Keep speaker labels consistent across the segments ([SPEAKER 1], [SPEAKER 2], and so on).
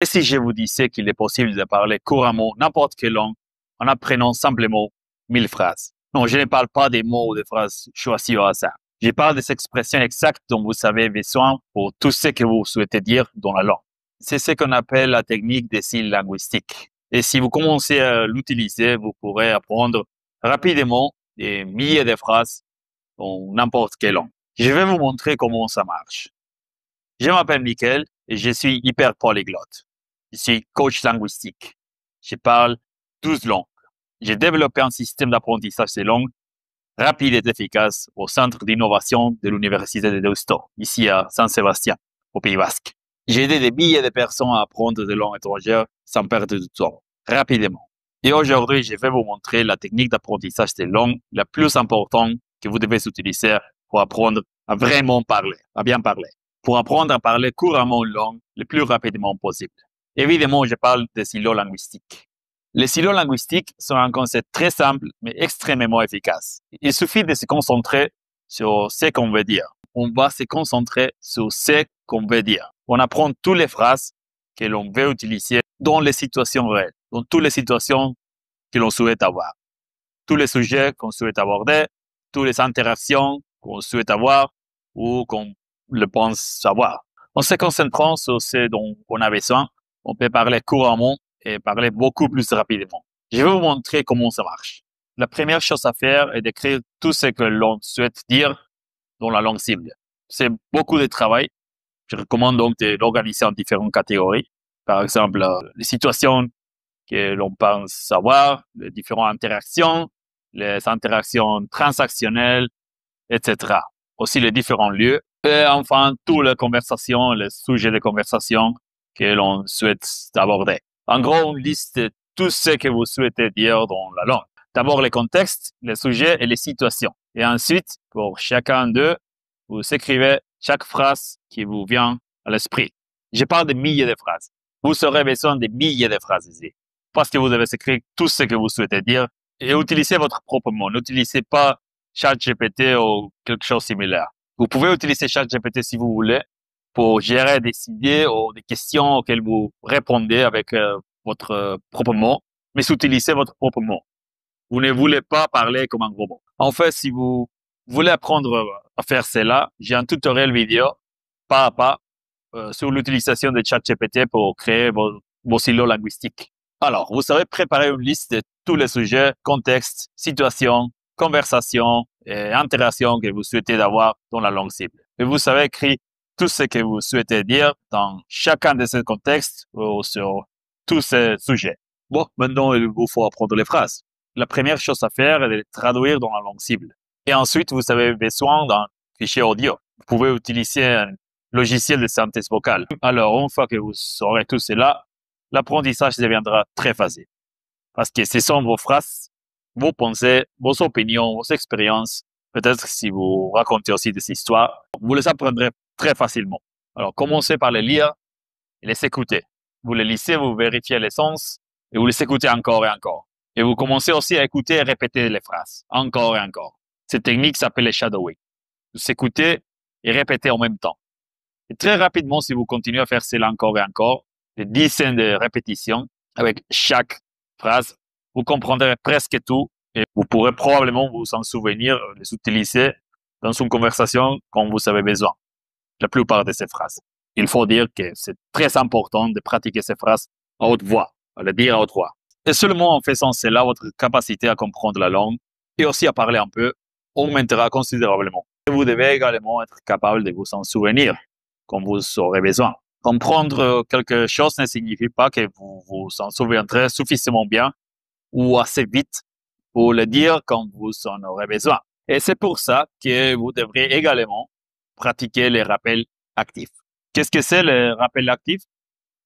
[SPEAKER 1] Et si je vous disais qu'il est possible de parler couramment n'importe quelle langue en apprenant simplement 1000 phrases? Non, je ne parle pas des mots ou des phrases choisies au hasard. Je parle des expressions exactes dont vous avez besoin pour tout ce que vous souhaitez dire dans la langue. C'est ce qu'on appelle la technique des signes linguistiques. Et si vous commencez à l'utiliser, vous pourrez apprendre rapidement des milliers de phrases dans n'importe quelle langue. Je vais vous montrer comment ça marche. Je m'appelle Michael et je suis hyper polyglotte. Je suis coach linguistique. Je parle 12 langues. J'ai développé un système d'apprentissage des langues rapide et efficace au centre d'innovation de l'Université de Deusto, ici à Saint-Sébastien, au Pays Basque. J'ai aidé des milliers de personnes à apprendre des langues étrangères sans perdre de temps, rapidement. Et aujourd'hui, je vais vous montrer la technique d'apprentissage des langues la plus importante que vous devez utiliser pour apprendre à vraiment parler, à bien parler, pour apprendre à parler couramment une langue le plus rapidement possible. Évidemment, je parle des silos linguistiques. Les silos linguistiques sont un concept très simple, mais extrêmement efficace. Il suffit de se concentrer sur ce qu'on veut dire. On va se concentrer sur ce qu'on veut dire. On apprend toutes les phrases que l'on veut utiliser dans les situations réelles, dans toutes les situations que l'on souhaite avoir. Tous les sujets qu'on souhaite aborder, toutes les interactions qu'on souhaite avoir ou qu'on le pense savoir. En se concentrant sur ce dont on a besoin, on peut parler couramment et parler beaucoup plus rapidement. Je vais vous montrer comment ça marche. La première chose à faire est d'écrire tout ce que l'on souhaite dire dans la langue cible. C'est beaucoup de travail. Je recommande donc de l'organiser en différentes catégories. Par exemple, les situations que l'on pense savoir, les différentes interactions, les interactions transactionnelles, etc. Aussi les différents lieux. Et enfin, toutes les conversations, les sujets de conversation que l'on souhaite aborder. En gros, une liste de tout ce que vous souhaitez dire dans la langue. D'abord, les contextes, les sujets et les situations. Et ensuite, pour chacun d'eux, vous écrivez chaque phrase qui vous vient à l'esprit. Je parle de milliers de phrases. Vous aurez besoin de milliers de phrases ici. Parce que vous devez écrire tout ce que vous souhaitez dire et utilisez votre propre mot. N'utilisez pas ChatGPT ou quelque chose de similaire. Vous pouvez utiliser ChatGPT si vous voulez pour gérer des idées ou des questions auxquelles vous répondez avec votre propre mot, mais utilisez votre propre mot. Vous ne voulez pas parler comme un robot. En fait, si vous voulez apprendre à faire cela, j'ai un tutoriel vidéo pas à pas sur l'utilisation de ChatGPT pour créer vos silos linguistiques. Alors, vous savez préparer une liste de tous les sujets, contextes, situations, conversations et interactions que vous souhaitez avoir dans la langue cible. Et vous savez écrire tout ce que vous souhaitez dire dans chacun de ces contextes ou sur tous ces sujets. Bon, maintenant, il vous faut apprendre les phrases. La première chose à faire est de les traduire dans la langue cible. Et ensuite, vous avez besoin d'un fichier audio. Vous pouvez utiliser un logiciel de synthèse vocale. Alors, une fois que vous saurez tout cela, l'apprentissage deviendra très facile. Parce que ce sont vos phrases, vos pensées, vos opinions, vos expériences. Peut-être si vous racontez aussi des histoires, vous les apprendrez très facilement. Alors, commencez par les lire et les écouter. Vous les lisez, vous vérifiez les sens et vous les écoutez encore et encore. Et vous commencez aussi à écouter et répéter les phrases, encore et encore. Cette technique s'appelle le shadowing. Vous écoutez et répétez en même temps. Et très rapidement, si vous continuez à faire cela encore et encore, des dizaines de répétitions avec chaque phrase, vous comprendrez presque tout et vous pourrez probablement vous en souvenir, les utiliser dans une conversation quand vous avez besoin. La plupart de ces phrases. Il faut dire que c'est très important de pratiquer ces phrases à haute voix, à le dire à haute voix. Et seulement en faisant cela, votre capacité à comprendre la langue et aussi à parler un peu augmentera considérablement. Et vous devez également être capable de vous en souvenir quand vous aurez besoin. Comprendre quelque chose ne signifie pas que vous vous en souviendrez suffisamment bien ou assez vite pour le dire quand vous en aurez besoin. Et c'est pour ça que vous devrez également pratiquer les rappels actifs. Qu'est-ce que c'est le rappel actif?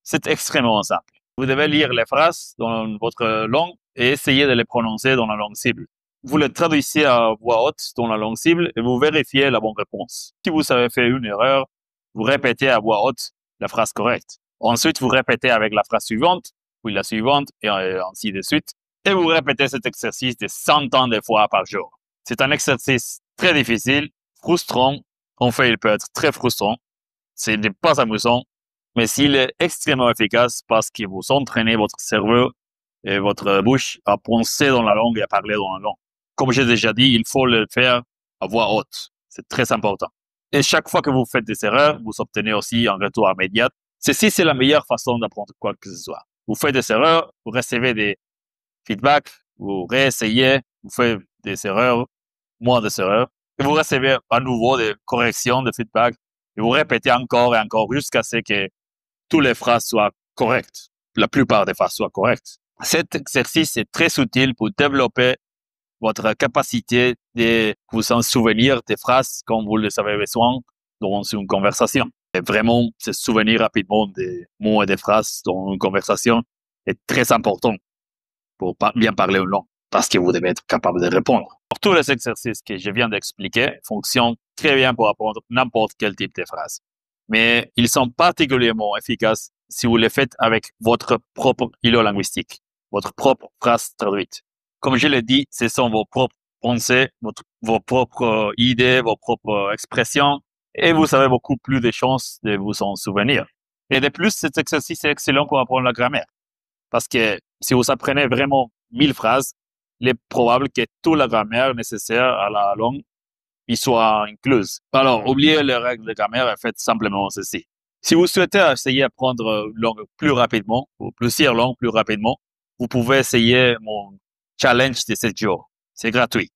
[SPEAKER 1] C'est extrêmement simple. Vous devez lire les phrases dans votre langue et essayer de les prononcer dans la langue cible. Vous les traduisez à voix haute dans la langue cible et vous vérifiez la bonne réponse. Si vous avez fait une erreur, vous répétez à voix haute la phrase correcte. Ensuite, vous répétez avec la phrase suivante, puis la suivante, et ainsi de suite. Et vous répétez cet exercice de centaines de fois par jour. C'est un exercice très difficile, frustrant. En fait, il peut être très frustrant. Ce n'est pas amusant, Mais s'il est extrêmement efficace parce que vous entraînez votre cerveau et votre bouche à penser dans la langue et à parler dans la langue. Comme j'ai déjà dit, il faut le faire à voix haute. C'est très important. Et chaque fois que vous faites des erreurs, vous obtenez aussi un retour immédiat. Ceci, c'est la meilleure façon d'apprendre quoi que ce soit. Vous faites des erreurs, vous recevez des feedbacks, vous réessayez, vous faites des erreurs, moins des erreurs, et vous recevez à nouveau des corrections, des feedbacks, et vous répétez encore et encore jusqu'à ce que toutes les phrases soient correctes. La plupart des phrases soient correctes. Cet exercice est très utile pour développer votre capacité de vous en souvenir des phrases comme vous les avez besoin dans une conversation. Et vraiment, se souvenir rapidement des mots et des phrases dans une conversation est très important pour bien parler une langue parce que vous devez être capable de répondre. Tous les exercices que je viens d'expliquer fonctionnent très bien pour apprendre n'importe quel type de phrase. Mais ils sont particulièrement efficaces si vous les faites avec votre propre îlot linguistique, votre propre phrase traduite. Comme je l'ai dit, ce sont vos propres pensées, vos propres idées, vos propres expressions, et vous avez beaucoup plus de chances de vous en souvenir. Et de plus, cet exercice est excellent pour apprendre la grammaire. Parce que si vous apprenez vraiment 1000 phrases, il est probable que toute la grammaire nécessaire à la langue y soit incluse. Alors, oubliez les règles de grammaire et faites simplement ceci. Si vous souhaitez essayer d'apprendre une langue plus rapidement, ou plusieurs langues plus rapidement, vous pouvez essayer mon challenge de 7 jours. C'est gratuit.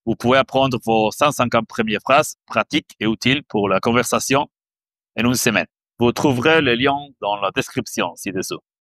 [SPEAKER 1] Vous pouvez apprendre vos 150 premières phrases pratiques et utiles pour la conversation en une semaine. Vous trouverez le lien dans la description ci-dessous.